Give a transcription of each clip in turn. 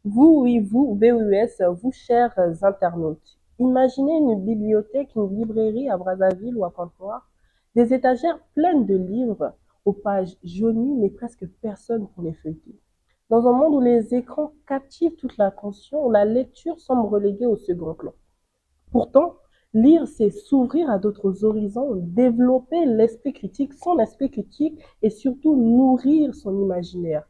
Vous, oui, vous, VUS, vous, chers internautes, imaginez une bibliothèque, une librairie à Brazzaville ou à Pointe-Noire, des étagères pleines de livres aux pages jaunies, mais presque personne pour les feuilleter. Dans un monde où les écrans captivent toute l'attention, la lecture semble reléguée au second plan. Pourtant, lire, c'est s'ouvrir à d'autres horizons, développer l'esprit critique, son esprit critique et surtout nourrir son imaginaire.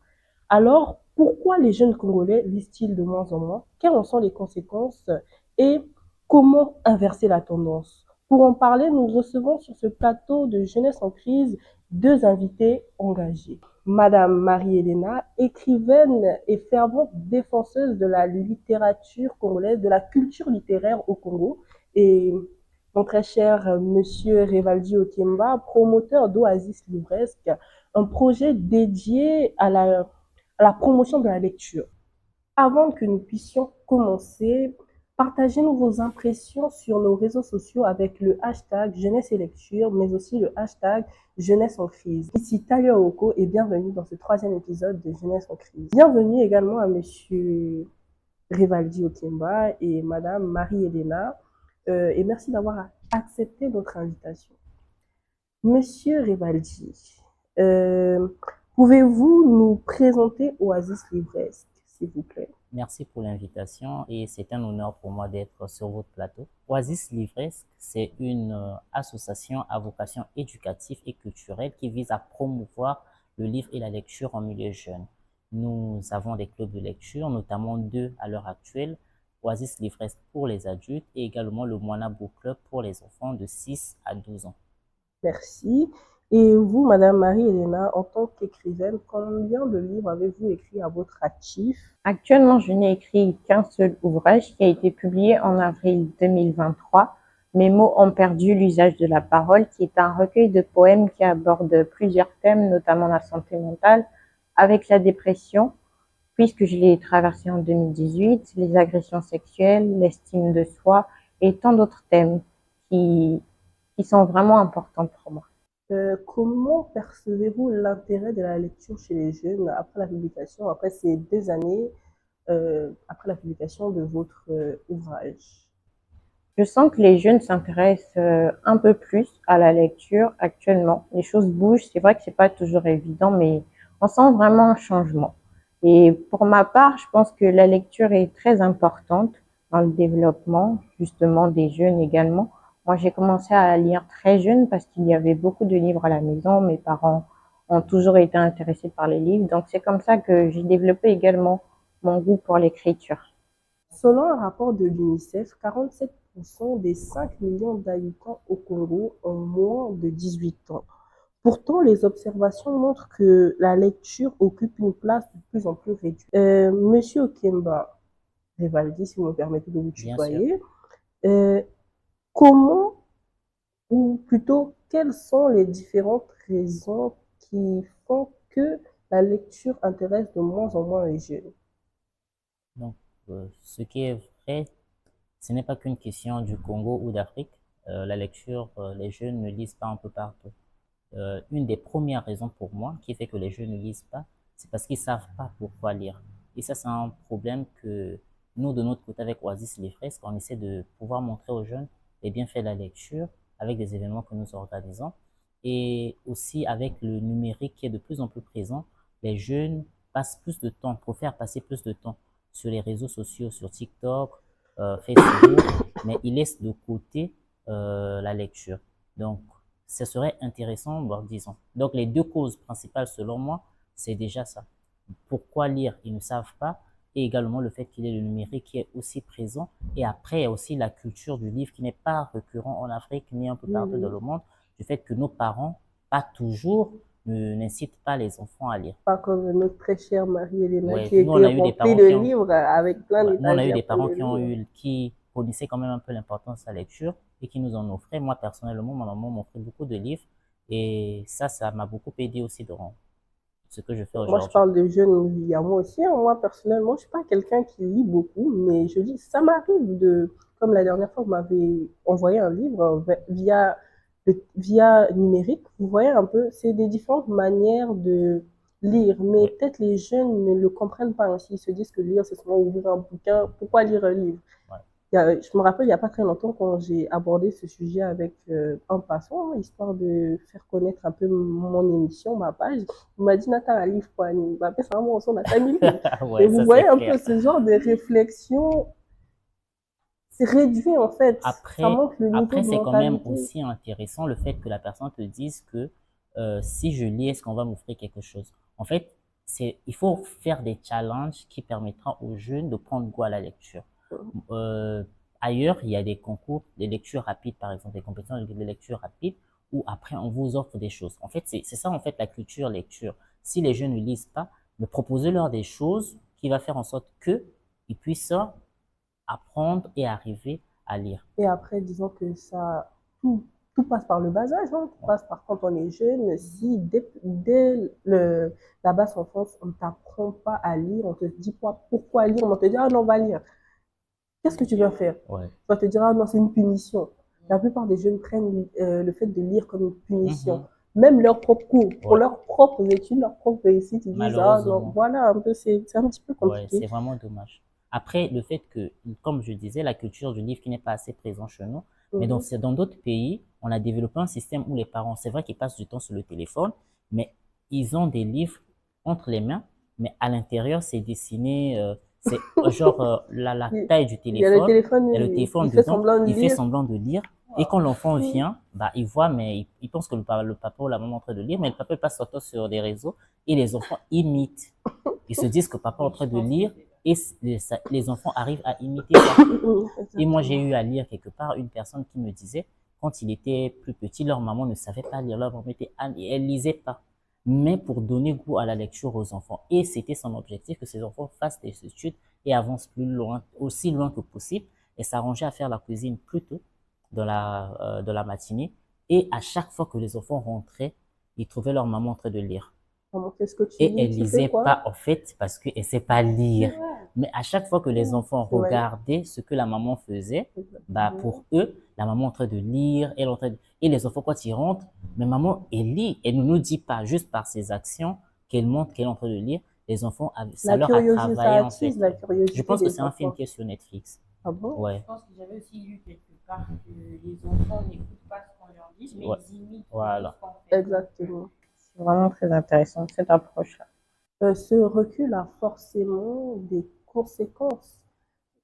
Alors, pourquoi les jeunes Congolais lisent-ils de moins en moins? Quelles en sont les conséquences et comment inverser la tendance? Pour en parler, nous recevons sur ce plateau de Jeunesse en crise deux invités engagés. Madame Marie-Hélène, écrivaine et fervente défenseuse de la littérature congolaise, de la culture littéraire au Congo, et mon très cher Monsieur Revaldi Otiemba, promoteur d'Oasis Livresque, un projet dédié à la promotion de la lecture. Avant que nous puissions commencer, partagez-nous vos impressions sur nos réseaux sociaux avec le hashtag Jeunesse et Lecture, mais aussi le hashtag Jeunesse en crise. Ici Talia Oko et bienvenue dans ce troisième épisode de Jeunesse en crise. Bienvenue également à Monsieur Rivaldi Otiemba et Madame Marie-Hélène, et merci d'avoir accepté notre invitation. Monsieur Rivaldi, euh, pouvez-vous nous présenter Oasis Livresque, s'il vous plaît? Merci pour l'invitation et c'est un honneur pour moi d'être sur votre plateau. Oasis Livresque, c'est une association à vocation éducative et culturelle qui vise à promouvoir le livre et la lecture en milieu jeune. Nous avons des clubs de lecture, notamment deux à l'heure actuelle, Oasis Livresque pour les adultes et également le Moana Book Club pour les enfants de 6 à 12 ans. Merci. Et vous, Madame Marie-Hélène, en tant qu'écrivaine, combien de livres avez-vous écrit à votre actif? Actuellement, je n'ai écrit qu'un seul ouvrage qui a été publié en avril 2023. Mes mots ont perdu l'usage de la parole, qui est un recueil de poèmes qui aborde plusieurs thèmes, notamment la santé mentale, avec la dépression, puisque je l'ai traversé en 2018, les agressions sexuelles, l'estime de soi et tant d'autres thèmes qui, qui sont vraiment importants pour moi. Comment percevez-vous l'intérêt de la lecture chez les jeunes après la publication, après ces 2 années, après la publication de votre ouvrage? Je sens que les jeunes s'intéressent un peu plus à la lecture actuellement. Les choses bougent. C'est vrai que c'est pas toujours évident, mais on sent vraiment un changement. Et pour ma part, je pense que la lecture est très importante dans le développement, justement, des jeunes également. Moi, j'ai commencé à lire très jeune parce qu'il y avait beaucoup de livres à la maison. Mes parents ont toujours été intéressés par les livres. Donc, c'est comme ça que j'ai développé également mon goût pour l'écriture. Selon un rapport de l'UNICEF, 47% des 5 millions d'habitants au Congo ont moins de 18 ans. Pourtant, les observations montrent que la lecture occupe une place de plus en plus réduite. Monsieur Okemba, Rivaldi, si vous me permettez de vous Bien sûr. tutoyer, euh, comment, ou plutôt, quelles sont les différentes raisons qui font que la lecture intéresse de moins en moins les jeunes? Donc, ce qui est vrai, ce n'est pas qu'une question du Congo ou d'Afrique. La lecture, les jeunes ne lisent pas un peu partout. Une des premières raisons pour moi qui fait que les jeunes ne lisent pas, c'est parce qu'ils savent pas pourquoi lire. Et ça, c'est un problème que nous, de notre côté, avec Oasis Les Fresques, on essaie de pouvoir montrer aux jeunes les bienfaits de la lecture avec des événements que nous organisons. Et aussi avec le numérique qui est de plus en plus présent, les jeunes passent plus de temps, préfèrent passer plus de temps sur les réseaux sociaux, sur TikTok, Facebook, mais ils laissent de côté la lecture. Donc, ce serait intéressant, bon, disons. Donc, les deux causes principales, selon moi, c'est déjà ça. Pourquoi lire, ils ne savent pas, et également le fait qu'il y ait le numérique qui est aussi présent. Et après, il y a aussi la culture du livre qui n'est pas récurrent en Afrique ni un peu partout dans Mhm. le monde, du fait que nos parents, pas toujours, n'incitent pas les enfants à lire. Pas comme notre très chère Marie-Hélène Ouais, qui nous, on était a eu des remplie parents de qui ont, livres avec plein ouais, nous, on a eu d'étagères des pleines parents de livres. qui connaissaient quand même un peu l'importance de la lecture et qui nous en offraient. Moi, personnellement, ma maman m'offrait beaucoup de livres et ça m'a beaucoup aidé aussi dans ce que je fais Moi, je aujourd'hui. parle de jeunes, il y a moi aussi, hein. Moi, personnellement, je suis pas quelqu'un qui lit beaucoup, mais je lis, ça m'arrive de, comme la dernière fois, vous m'avez envoyé un livre via numérique. Vous voyez un peu, c'est des différentes manières de lire, mais Oui. peut-être les jeunes ne le comprennent pas ainsi. Ils se disent que lire, c'est seulement ouvrir un bouquin. Pourquoi lire un livre? Ouais. Je me rappelle, il n'y a pas très longtemps, quand j'ai abordé ce sujet avec un passant, histoire de faire connaître un peu mon émission, ma page. Il m'a dit, Nathan, un livre pour Annie. Bah, c'est vraiment, on a 5000 livres. Et Ouais, vous ça voyez c'est un clair. peu ce genre de réflexion, c'est réduit en fait. Ça Après, montre le niveau après de c'est quand même mentalité. aussi intéressant le fait que la personne te dise que si je lis, est-ce qu'on va m'offrir quelque chose? En fait, il faut faire des challenges qui permettront aux jeunes de prendre goût à la lecture. Euh, Ailleurs, il y a des concours de lecture rapide, par exemple, des compétences de lecture rapide, où après on vous offre des choses. En fait, c'est ça en fait la culture lecture. Si les jeunes ne lisent pas, mais proposez-leur des choses qui va faire en sorte que ils puissent apprendre et arriver à lire. Et après, disons que ça, tout, tout passe par le bas âge, hein. Tout passe par quand on est jeune. Si dès la basse enfance, on ne t'apprend pas à lire, on te dit pas pourquoi lire, on te dit, ah non, on va lire. Qu'est-ce que tu vas faire? Ouais. Tu vas te dire, ah non, c'est une punition. La plupart des jeunes prennent le fait de lire comme une punition. Mhm. Même leurs propres cours, pour Ouais. leurs propres études, leurs propres réussites, ils disent, ah non, Malheureusement. voilà, un peu, c'est un petit peu Ouais, compliqué. c'est vraiment dommage. Après, le fait que, comme je disais, la culture du livre qui n'est pas assez présente chez nous, mais Mhm. dans d'autres pays, on a développé un système où les parents, c'est vrai qu'ils passent du temps sur le téléphone, mais ils ont des livres entre les mains, mais à l'intérieur, c'est dessiné, c'est genre la Il taille du il y a le téléphone, téléphone, il y a le téléphone il fait dedans, semblant de il fait lire. semblant de lire, et quand l'enfant Mhm. vient, bah, il voit, mais il pense que le papa ou la maman est en train de lire, mais le papa il passe son temps sur des réseaux, et les enfants imitent. Ils se disent que papa est en train de lire et les enfants arrivent à imiter ça. Et moi, j'ai Exactement. eu à lire quelque part une personne qui me disait, quand il était plus petit, leur maman ne savait pas lire, leur maman était et elle lisait pas. Mais pour donner goût à la lecture aux enfants. Et c'était son objectif que ces enfants fassent des études et avancent plus loin, aussi loin que possible. Et s'arranger à faire la cuisine plus tôt dans la matinée. Et à chaque fois que les enfants rentraient, ils trouvaient leur maman en train de lire. Maman, qu'est-ce que tu Et lis? elle Tu fais lisait quoi? pas, en fait, parce qu'elle sait pas lire. Mais à chaque fois que les enfants C'est magnifique. regardaient ce que la maman faisait, bah, Exactement. pour eux, la maman est en train de lire, elle est en train de... Et les enfants, quand ils rentrent, mais maman, elle lit. Elle ne nous dit pas, juste par ses actions, qu'elle montre qu'elle est en train de lire. Les enfants, ça La leur a curiosité, ça travaillé, en attise fait. la Je curiosité pense que des c'est un film enfants. qui est sur Netflix. Ah bon? Ouais, Je pense que j'avais aussi lu quelque part que les enfants n'écoutent pas ce qu'on leur dit, mais ouais, ils imitent plutôt voilà. ce qu'on fait. Exactement. C'est vraiment très intéressant, cette approche-là. Ce recul a forcément des conséquences.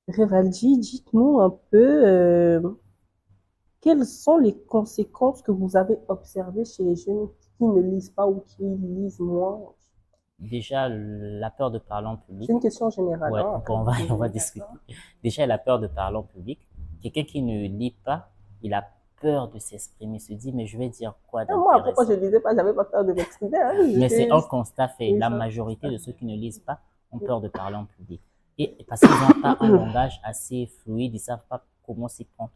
Rivaldi, dites-nous un peu quelles sont les conséquences que vous avez observées chez les jeunes qui ne lisent pas ou qui lisent moins. Déjà, la peur de parler en public. C'est une question générale, Ouais, hein, après vous on va pouvez. discuter. Déjà, il a peur de parler en public. Quelqu'un qui ne lit pas, il a peur de s'exprimer. Il se dit, mais je vais dire quoi Et moi, pourquoi je d'intéressant? ne lisais pas? J'avais pas peur de m'exprimer, hein. Mais c'est J'étais un juste. constat fait. Oui, La ça. majorité de ceux qui ne lisent pas ont peur de parler en public. Et parce qu'ils n'ont pas un langage assez fluide, ils savent pas comment s'y prendre.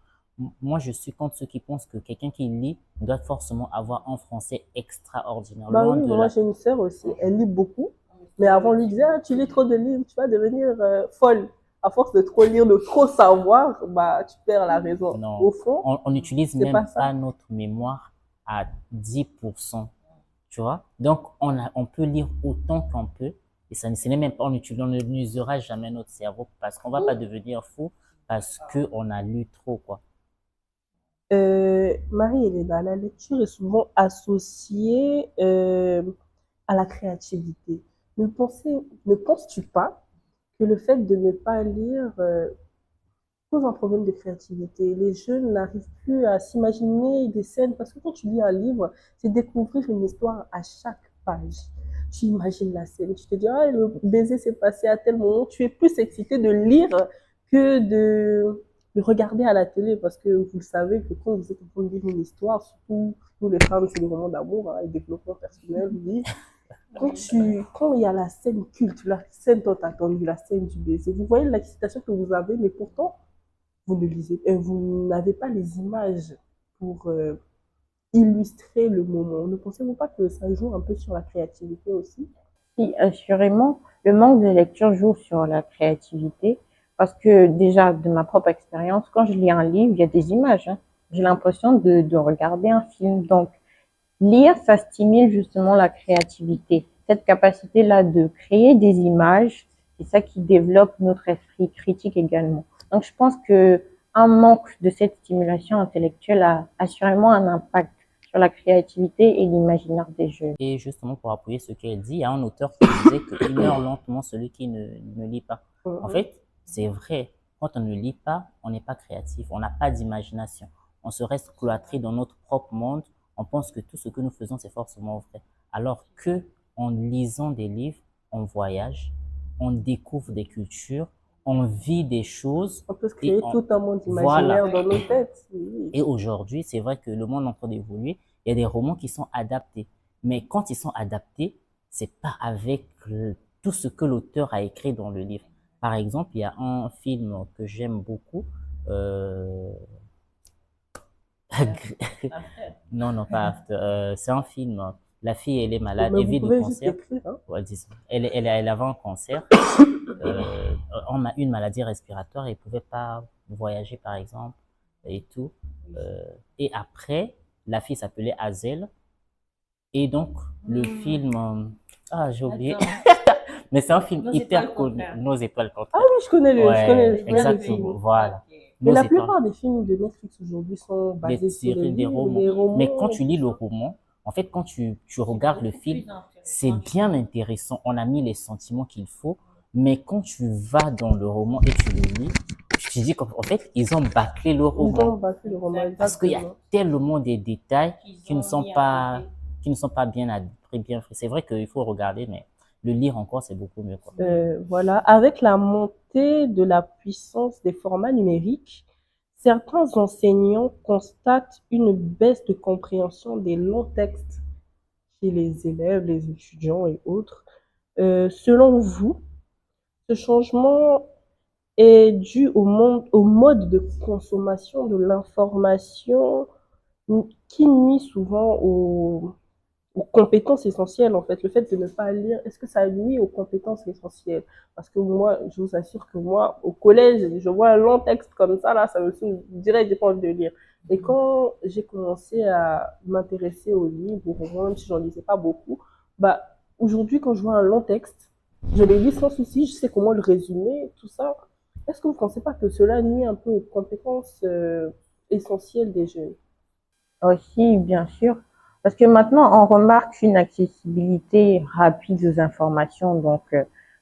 Moi, je suis contre ceux qui pensent que quelqu'un qui lit doit forcément avoir un français extraordinaire. Bah Loin oui, de moi là. j'ai une sœur aussi, elle lit beaucoup, mais avant on lui disait, ah, tu lis trop de livres, tu vas devenir folle. À force de trop lire, de trop savoir, bah tu perds la raison. Non, Au fond, on n'utilise c'est même pas ça. pas notre mémoire à 10%, tu vois. Donc, on peut lire autant qu'on peut, et ce n'est même pas, on n'usera jamais notre cerveau, parce qu'on va pas devenir fou, parce que on a lu trop, quoi. Marie-Hélène, la lecture est souvent associée à la créativité. Ne penses-tu pas que le fait de ne pas lire pose un problème de créativité? Les jeunes n'arrivent plus à s'imaginer des scènes parce que quand tu lis un livre, c'est découvrir une histoire à chaque page. Tu imagines la scène, tu te dis, ah, le baiser s'est passé à tel moment. Tu es plus excité de lire que de regarder à la télé parce que vous savez que quand vous êtes en train de lire une histoire, surtout nous les femmes, c'est des moments d'amour, hein, et développement personnel, oui. Quand il y a la scène culte, la scène tant attendue, la scène du baiser, vous voyez l'excitation que vous avez, mais pourtant, vous n'avez pas les images pour illustrer le moment. Ne pensez-vous pas que ça joue un peu sur la créativité aussi? Si, assurément, le manque de lecture joue sur la créativité parce que déjà, de ma propre expérience, quand je lis un livre, il y a des images, hein. J'ai l'impression de regarder un film. Donc, lire, ça stimule justement la créativité. cette capacité-là de créer des images, c'est ça qui développe notre esprit critique également. Donc, je pense que un manque de cette stimulation intellectuelle a assurément un impact sur la créativité et l'imaginaire des jeunes. Et justement, pour appuyer ce qu'elle dit, il y a un auteur qui disait qu'il meurt lentement celui qui ne lit pas. En fait, c'est vrai. Quand on ne lit pas, on n'est pas créatif, on n'a pas d'imagination. On se reste cloîtré dans notre propre monde. On pense que tout ce que nous faisons, c'est forcément vrai. Alors que, en lisant des livres, on voyage, on découvre des cultures, on vit des choses. On peut se créer tout un monde imaginaire dans nos têtes. Oui. Et aujourd'hui, c'est vrai que le monde est en train d'évoluer. Il y a des romans qui sont adaptés. Mais quand ils sont adaptés, c'est pas avec tout ce que l'auteur a écrit dans le livre. Par exemple, il y a un film que j'aime beaucoup. Non, pas After. C'est un film. La fille, elle est malade, elle vit de cancer. Ouais, elle avait un cancer, une maladie respiratoire, elle ne pouvait pas voyager, par exemple, et tout. Et après, la fille s'appelait Hazel. Et donc, le film... j'ai oublié. Mais c'est un film hyper connu. Nos étoiles contre. Ah oui, je connais le exactement, voilà. Mais la plupart des films de Netflix aujourd'hui sont basés sur des romans. Mais quand tu lis le roman, en fait, quand tu regardes le film, c'est bien intéressant. On a mis les sentiments qu'il faut. Mais quand tu vas dans le roman et tu le lis, tu te dis qu'en fait, ils ont bâclé le roman. Ils ont bâclé le roman, parce qu'il y a tellement de détails qui ne sont pas bien faits. C'est vrai qu'il faut regarder, mais le lire encore, c'est beaucoup mieux, quoi. Voilà. Avec la montée de la puissance des formats numériques, certains enseignants constatent une baisse de compréhension des longs textes chez les élèves, les étudiants et autres. Selon vous, ce changement est dû au mode de consommation de l'information qui nuit souvent aux compétences essentielles, en fait. Le fait de ne pas lire, est-ce que ça nuit aux compétences essentielles? Parce que moi, je vous assure que moi, au collège, je vois un long texte comme ça, là, ça me saoule direct, j'ai pas envie de lire. Et quand j'ai commencé à m'intéresser aux livres, aux romans, même si j'en lisais pas beaucoup, bah, aujourd'hui, quand je vois un long texte, je le lis sans souci, je sais comment le résumer, tout ça. Est-ce que vous ne pensez pas que cela nuit un peu aux compétences essentielles des jeunes? Aussi, bien sûr. Parce que maintenant, on remarque une accessibilité rapide aux informations. Donc,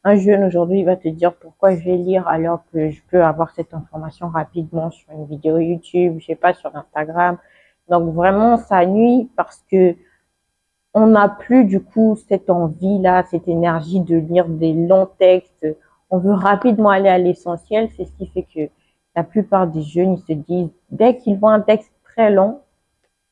un jeune aujourd'hui va te dire pourquoi je vais lire alors que je peux avoir cette information rapidement sur une vidéo YouTube, je sais pas, sur Instagram. Donc, vraiment, ça nuit parce que on n'a plus, du coup, cette envie-là, cette énergie de lire des longs textes. On veut rapidement aller à l'essentiel. C'est ce qui fait que la plupart des jeunes, ils se disent, dès qu'ils voient un texte très long,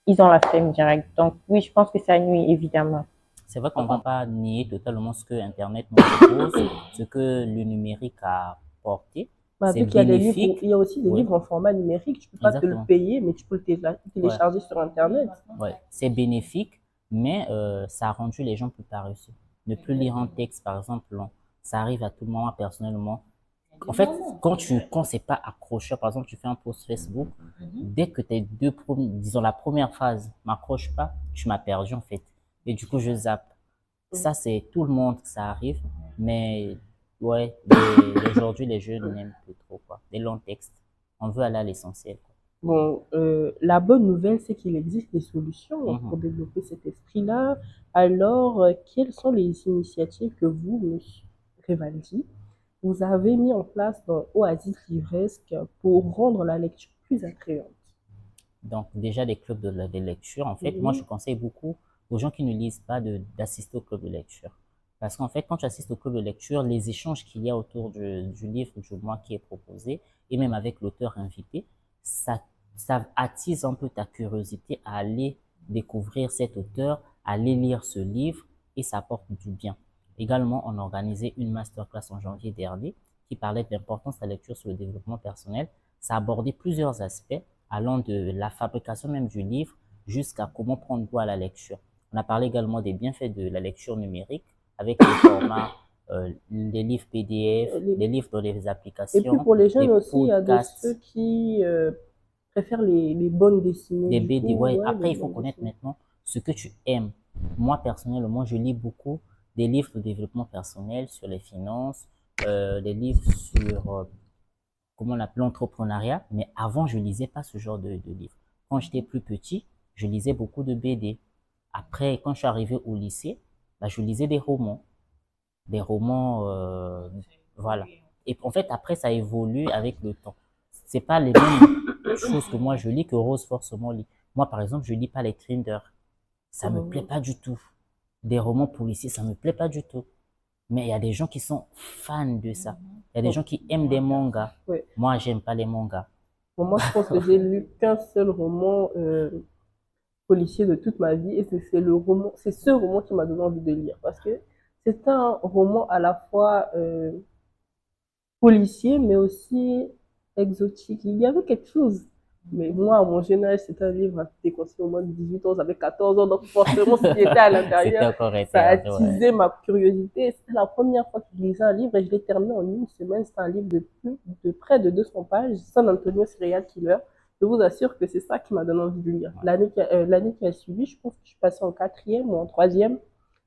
ils ont la flemme directe. Donc oui, je pense que ça nuit évidemment. C'est vrai qu'on ne va pas nier totalement ce que Internet nous propose, ce que le numérique a porté. Vu qu'il y a des livres, il y a aussi des livres en format numérique. Tu peux pas te le payer, mais tu peux le télécharger sur Internet. Ouais, c'est bénéfique, mais ça a rendu les gens plus paresseux. Ne plus lire un texte, par exemple, long, ça arrive à tout moment, personnellement. En fait, quand c'est pas accrocheur, par exemple, tu fais un post Facebook, dès que tes disons la première phrase m'accroche pas, tu m'as perdu en fait. Et du coup, je zappe. Ça, c'est tout le monde que ça arrive, mais ouais, aujourd'hui, les jeunes n'aiment plus trop, quoi. Des longs textes. On veut aller à l'essentiel, quoi. Bon, la bonne nouvelle, c'est qu'il existe des solutions pour développer cet esprit-là. Alors, quelles sont les initiatives que vous, monsieur Rivaldi, vous avez mis en place dans Oasis Livresque pour rendre la lecture plus attrayante? Donc, déjà, des clubs de lecture. En fait, moi, je conseille beaucoup aux gens qui ne lisent pas d'assister au club de lecture. Parce qu'en fait, quand tu assistes au club de lecture, les échanges qu'il y a autour du livre du mois qui est proposé, et même avec l'auteur invité, ça attise un peu ta curiosité à aller découvrir cet auteur, à aller lire ce livre, et ça apporte du bien. Également, on a organisé une masterclass en janvier dernier qui parlait de l'importance de la lecture sur le développement personnel. Ça abordait plusieurs aspects, allant de la fabrication même du livre jusqu'à comment prendre goût à la lecture. On a parlé également des bienfaits de la lecture numérique avec les formats, les livres PDF, les livres dans les applications. Et puis pour les jeunes aussi, il y a de ceux qui préfèrent les bonnes dessinées. Les BD, ouais. Après, il faut connaître maintenant ce que tu aimes. Moi, personnellement, je lis beaucoup des livres de développement personnel sur les finances, des livres sur, comment on appelle, l'entrepreneuriat. Mais avant, je lisais pas ce genre de livres. Quand j'étais plus petit, je lisais beaucoup de BD. Après, quand je suis arrivé au lycée, bah, je lisais des romans. Des romans, voilà. Et en fait, après, ça évolue avec le temps. C'est pas les mêmes choses que moi je lis que Rose forcément lit. Moi, par exemple, je lis pas les thrillers. Ça me plaît pas du tout. Des romans policiers, ça me plaît pas du tout. Mais il y a des gens qui sont fans de ça. Il y a des gens qui aiment des mangas. Ouais. Moi, j'aime pas les mangas. Bon, moi, je pense que j'ai lu qu'un seul roman policier de toute ma vie et c'est ce roman qui m'a donné envie de lire parce que c'est un roman à la fois policier mais aussi exotique. Il y avait quelque chose. Mais moi, à mon jeune âge, c'était un livre à déconseiller au moins de 18 ans, j'avais 14 ans, donc forcément, ce qui était à C'était l'intérieur, encore ça a interdit, ouais. attisé ma curiosité. C'était la première fois que je lisais un livre et je l'ai terminé en une semaine. C'était un livre de près de 200 pages, San Antonio Serial Killer. Je vous assure que c'est ça qui m'a donné envie de lire. L'année qui a suivi, je pense que je suis passée en quatrième ou en troisième.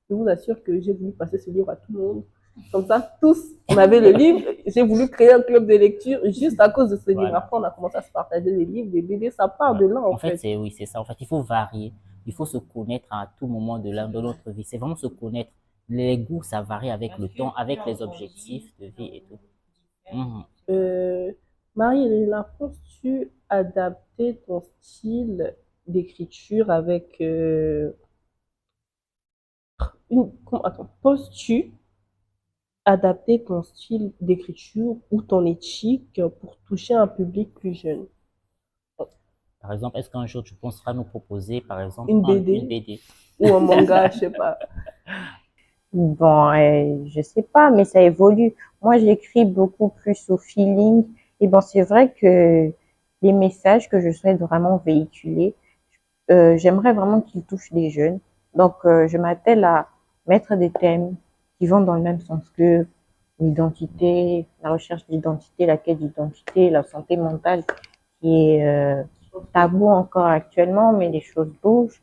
Je vous assure que j'ai voulu passer ce livre à tout le monde. Comme ça, tous, on avait le livre. J'ai voulu créer un club de lecture juste à cause de ce livre. Voilà. Après, on a commencé à se partager des livres, des BD. Ça part Ouais. de là, En fait, oui, c'est ça. En fait, il faut varier. Il faut se connaître à tout moment de notre vie. C'est vraiment se connaître. Les goûts, ça varie avec le temps, avec les objectifs de vie et tout. Marie-Hélène, penses-tu adapter ton style d'écriture avec penses-tu adapter ton style d'écriture ou ton éthique pour toucher un public plus jeune? Par exemple, est-ce qu'un jour tu penseras nous proposer, par exemple, Une BD une BD ou un manga, je sais pas. Bon, je sais pas, mais ça évolue. Moi, j'écris beaucoup plus au feeling. Et bon, c'est vrai que les messages que je souhaite vraiment véhiculer, j'aimerais vraiment qu'ils touchent les jeunes. Donc, je m'attelle à mettre des thèmes qui vont dans le même sens que l'identité, la recherche d'identité, la quête d'identité, la santé mentale, qui est tabou encore actuellement, mais les choses bougent.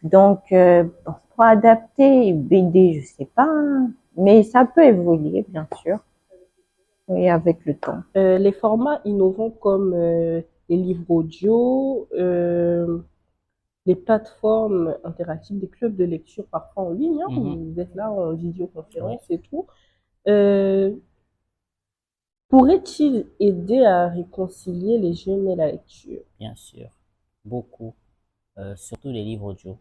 Donc, bon, pour adapter BD, je sais pas, hein, mais ça peut évoluer, bien sûr, et avec le temps. Les formats innovants comme les livres audio, les plateformes interactives, des clubs de lecture parfois en ligne, hein, où vous êtes là en visioconférence et tout, pourrait-il aider à réconcilier les jeunes et la lecture? Bien sûr, beaucoup. Surtout les livres audio.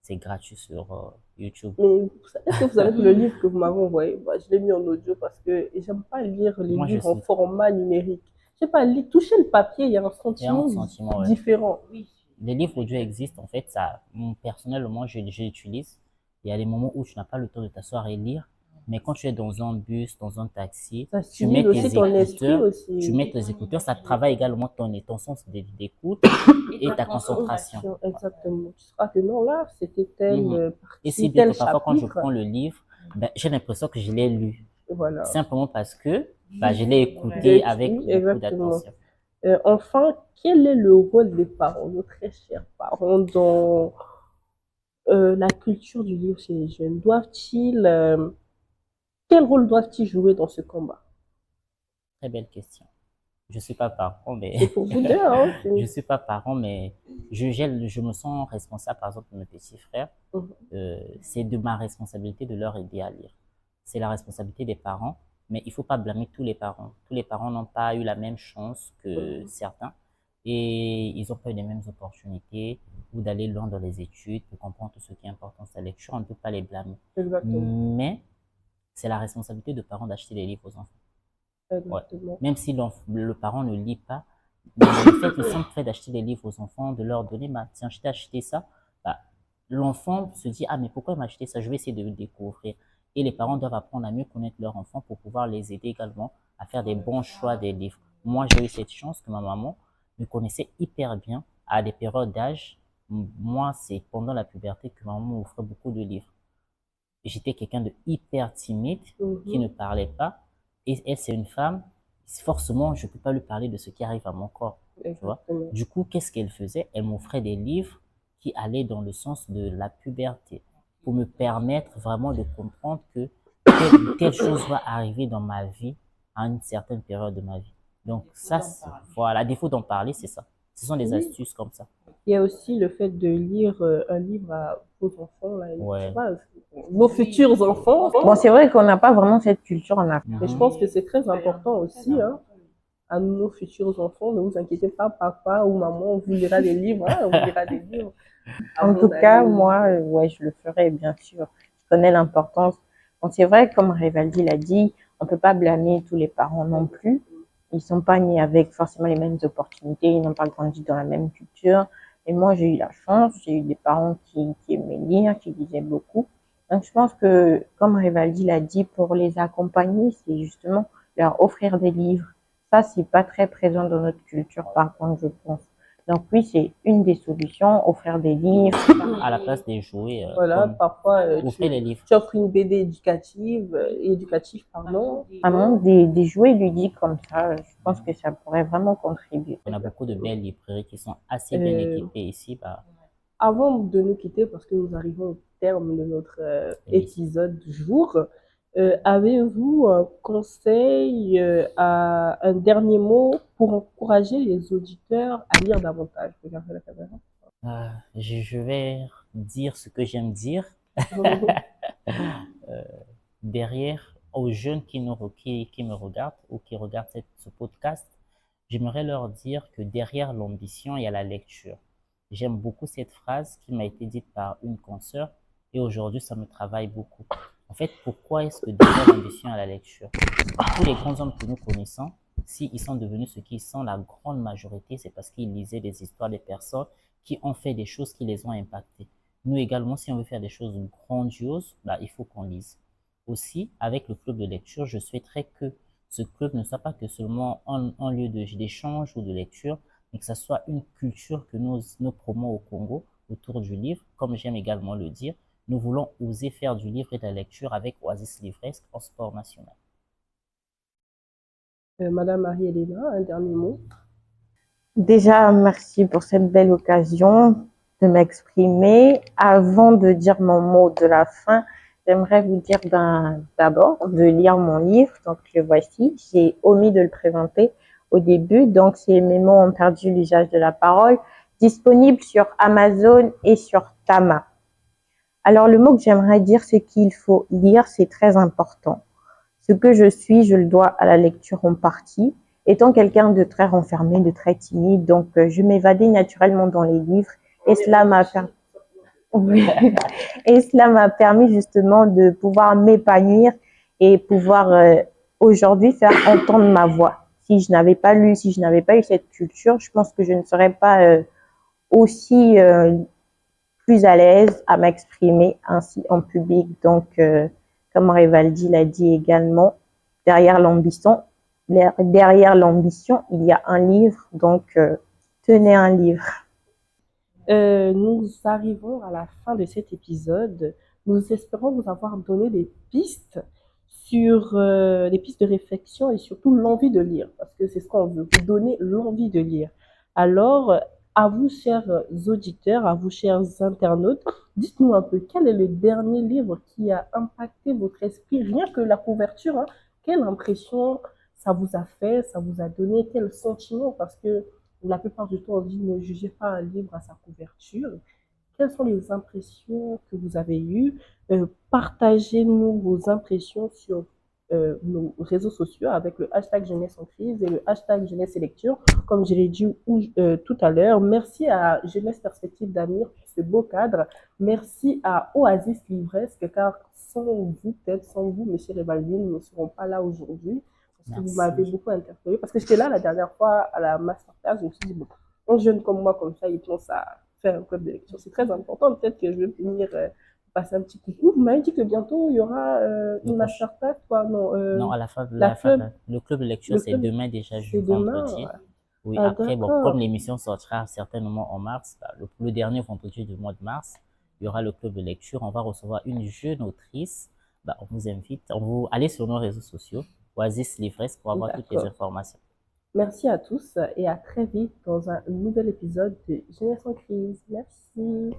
C'est gratuit sur YouTube. Mais est-ce que vous savez que le livre que vous m'avez envoyé, bah, je l'ai mis en audio parce que j'aime pas lire les Moi, je livres en suis- format numérique. Je sais pas, toucher le papier, il y a un sentiment ouais. différent. Les livres audio existent, en fait, personnellement, je l'utilise. Il y a des moments où tu n'as pas le temps de t'asseoir et lire, mais quand tu es dans un bus, dans un taxi, Ça tu mets stimule aussi tes ton esprit écouteurs, aussi. ça travaille également ton sens d'écoute et ta concentration. Exactement. Tu sauras que non, là, c'était telle Et si partie, tel parfois quand je chapitre. prends le livre, ben, j'ai l'impression que je l'ai lu. Voilà. Simplement parce que ben, je l'ai écouté avec beaucoup Exactement. d'attention. Enfin, quel est le rôle des parents, nos très chers parents, dans la culture du livre chez les jeunes? Quel rôle doivent-ils jouer dans ce combat? Très belle question. Je suis pas parent, mais C'est pour vous deux, hein? je suis pas parent, mais je me sens responsable, par exemple, de mes petits frères. C'est de ma responsabilité de leur aider à lire. C'est la responsabilité des parents, mais il faut pas blâmer tous les parents. Tous les parents n'ont pas eu la même chance que certains et ils ont pas eu les mêmes opportunités ou d'aller loin dans les études pour comprendre tout ce qui est important, c'est la lecture. On ne peut pas les blâmer. Exactement. Mais c'est la responsabilité de parents d'acheter des livres aux enfants. Exactement. Ouais. Même si le parent ne lit pas, mais le simple fait d'acheter des livres aux enfants, de leur donner, bah, tiens, je t'ai acheté ça, bah, l'enfant se dit, ah, mais pourquoi il m'a acheté ça? Je vais essayer de le découvrir. Et les parents doivent apprendre à mieux connaître leur enfant pour pouvoir les aider également à faire des bons choix des livres. Moi, j'ai eu cette chance que ma maman me connaissait hyper bien à des périodes d'âge. Moi, c'est pendant la puberté que ma maman m'offrait beaucoup de livres. J'étais quelqu'un de hyper timide, qui ne parlait pas. Et elle, c'est une femme, forcément, je ne peux pas lui parler de ce qui arrive à mon corps. Tu vois? Du coup, qu'est-ce qu'elle faisait? Elle m'offrait des livres qui allaient dans le sens de la puberté. pour me permettre vraiment de comprendre que telle chose va arriver dans ma vie à une certaine période de ma vie. Donc ça, voilà, à défaut d'en parler, c'est ça. Ce sont des Oui. astuces comme ça. Il y a aussi le fait de lire un livre à vos enfants, là, je sais Ouais. pas, vos futurs enfants. Bon, c'est vrai qu'on n'a pas vraiment cette culture en Afrique. Mais je pense que c'est très important aussi, hein, à nos futurs enfants. Ne vous inquiétez pas, papa ou maman, on vous lira des livres, hein, on vous lira des livres. En avant tout cas, d'aller- moi, ouais, je le ferai, bien sûr. Je connais l'importance. Bon, c'est vrai, comme Rivaldi l'a dit, on peut pas blâmer tous les parents non plus. Ils sont pas nés avec forcément les mêmes opportunités, ils n'ont pas grandi dans la même culture. Et moi, j'ai eu la chance, j'ai eu des parents qui aimaient lire, qui lisaient beaucoup. Donc, je pense que, comme Rivaldi l'a dit, pour les accompagner, c'est justement leur offrir des livres. Ça, c'est pas très présent dans notre culture, par contre, je pense. Donc oui, c'est une des solutions, offrir des livres. À la place des jouets, Voilà, comme parfois, offrir les livres. tu offres une BD éducative, pardon. Vraiment des jouets ludiques comme ça, je pense que ça pourrait vraiment contribuer. On a beaucoup de belles librairies qui sont assez bien Euh, équipées ici. Bah, Avant de nous quitter, parce que nous arrivons au terme de notre épisode du jour, avez-vous un conseil, un dernier mot pour encourager les auditeurs à lire davantage? Regardez la caméra. je vais dire ce que j'aime dire. Derrière, aux jeunes qui me regardent ou qui regardent ce podcast, j'aimerais leur dire que derrière l'ambition, il y a la lecture. J'aime beaucoup cette phrase qui m'a été dite par une consoeur et aujourd'hui, ça me travaille beaucoup. En fait, pourquoi est-ce que derrière l'ambition, il y a la lecture? Tous les grands hommes que nous connaissons, s'ils sont devenus ce qu'ils sont, la grande majorité, c'est parce qu'ils lisaient des histoires des personnes qui ont fait des choses qui les ont impactés. Nous également, si on veut faire des choses grandioses, bah, il faut qu'on lise. Aussi, avec le club de lecture, je souhaiterais que ce club ne soit pas que seulement un lieu d'échange ou de lecture, mais que ça soit une culture que nous promouvons au Congo autour du livre. Comme j'aime également le dire, nous voulons oser faire du livre et de la lecture avec Oasis Livresque en sport national. Madame Marie-Hélène, un dernier mot. Déjà, merci pour cette belle occasion de m'exprimer. Avant de dire mon mot de la fin, j'aimerais vous dire d'abord de lire mon livre. Donc, le voici. J'ai omis de le présenter au début. Donc, c'est Mes mots ont perdu l'usage de la parole, disponible sur Amazon et sur Tama. Alors, le mot que j'aimerais dire, c'est qu'il faut lire, c'est très important. Ce que je suis, je le dois à la lecture en partie. Étant quelqu'un de très renfermé, de très timide, donc je m'évadais naturellement dans les livres et cela m'a et cela m'a permis justement de pouvoir m'épanouir et pouvoir aujourd'hui faire entendre ma voix. Si je n'avais pas lu, si je n'avais pas eu cette culture, je pense que je ne serais pas aussi plus à l'aise à m'exprimer ainsi en public. Donc, comme Rivaldi l'a dit également, derrière l'ambition, il y a un livre. Donc, tenez un livre. Nous arrivons à la fin de cet épisode. Nous espérons vous avoir donné des pistes sur des pistes de réflexion et surtout l'envie de lire, parce que c'est ce qu'on veut, vous donner l'envie de lire. Alors, à vous, chers auditeurs, à vous, chers internautes, dites-nous un peu quel est le dernier livre qui a impacté votre esprit, rien que la couverture, hein, quelle impression ça vous a fait, ça vous a donné, quel sentiment, parce que la plupart du temps, on dit ne jugez pas un livre à sa couverture. Quelles sont les impressions que vous avez eues? Partagez-nous vos impressions sur nos réseaux sociaux avec le hashtag Jeunesse en crise et le hashtag Jeunesse et lecture, comme je l'ai dit tout à l'heure. Merci à Jeunesse Perspective d'Avenir pour ce beau cadre. Merci à Oasis Livresque, car sans vous, peut-être sans vous, Monsieur Rivaldi, nous ne serons pas là aujourd'hui. Parce que vous m'avez beaucoup interpellé. Parce que j'étais là la dernière fois à la masterclass, je me suis dit, bon, un jeune comme moi, comme ça, il pense à faire un club de lecture. C'est très important. Peut-être que je vais venir passer un petit coucou. Vous m'avez dit que bientôt, il y aura une masterclass, quoi. Non, à la fin de le club de lecture, c'est demain déjà, vendredi. Ouais. Oui, après, bon, comme l'émission sortira certainement en mars, bah, le dernier vendredi du mois de mars, il y aura le club de lecture. On va recevoir une jeune autrice. Bah, on vous invite, allez sur nos réseaux sociaux, Oasis Livresque, pour avoir toutes les informations. Merci à tous et à très vite dans un nouvel épisode de Jeunesse en crise. Merci.